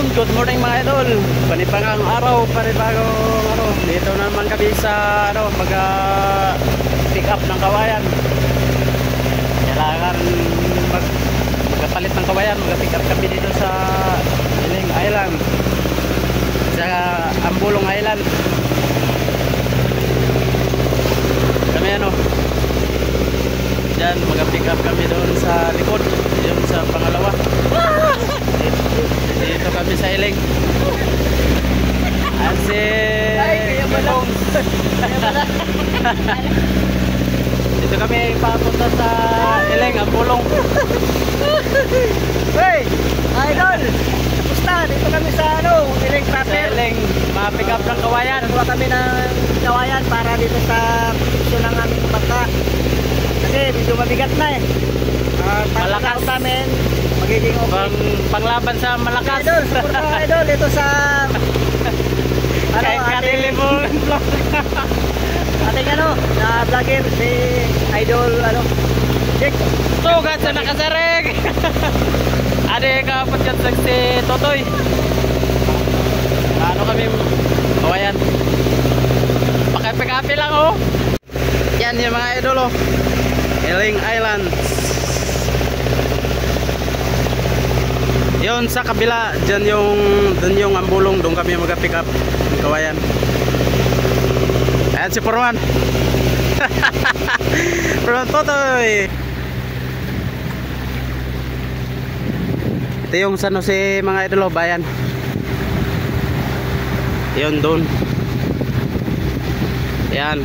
Ayun, good morning mga idol. Panibagang araw, panibagong araw. Dito naman kami sa pick up ng kawayan. Kailangan magpalit ng kawayan, mag-pick up kami dito sa Iling Island. Sa Ambulong Island. Kami diyan mag-pick up kami doon sa likod, yung sa pangalawa. Dito kami sa Iling. Dito kami papunta sa Iling, Ambulong. Hey, idol! Kamusta? Dito kami sa Iling Sa Iling, ma-pick up ng kawayan. Kuha kami ng kawayan para dito sa posisyon ng aming bata. Kasi medyo mabigat na eh. Malakas namin, magiging okay. Panglaban sa malakas. Idol, support ka idol dito sa kahit katilibong vlog. Ating na vlogger si Idol Jake. Sugat sa nakasarek. Ade ka podcast si Totoy. Kami kawayan. Pakai-pekapi lang Yan yung mga idol Iling Island. Yun sa kabila, dyan yung Ambulong, doon kami mag-pick up ng kawayan. Ayan si Purman. Purman Totoy. Ito yung San Jose mga idol bayan. Yun doon. Ayan.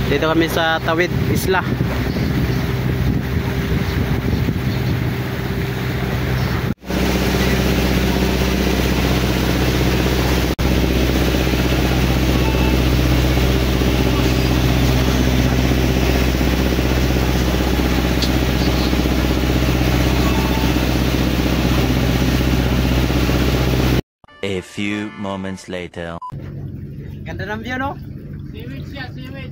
Dito kami sa Tawid Isla. A few moments later. Ganda ng view, no? Seaweed siya, seaweed.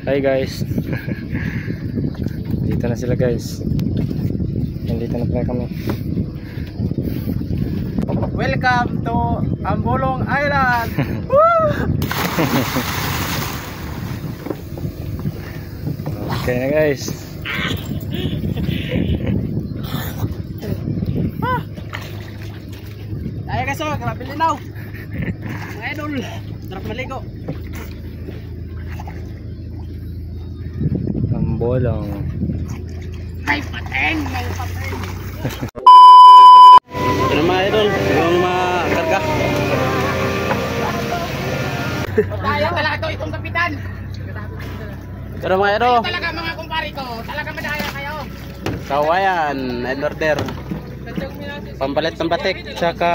Hi guys. Dito na sila guys. Nandito na pala kami. Welcome to Ambulong Island. Okay na guys. Ay guys, grabe linaw. Mga idol, sarap maligo. Ambulong. May pateng. Ito mga idol, yung mga karga. Tayo talaga itong kapitan. Ito mga idol, Talaga mga kumpari ko, talaga madaya kayo. kawayan and order. Pampalit ng batik, tsaka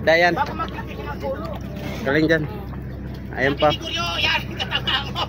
dayan. Baka magkakit ng pulo. Galing dyan. Ayan pa. Kulo, yan, katama mo.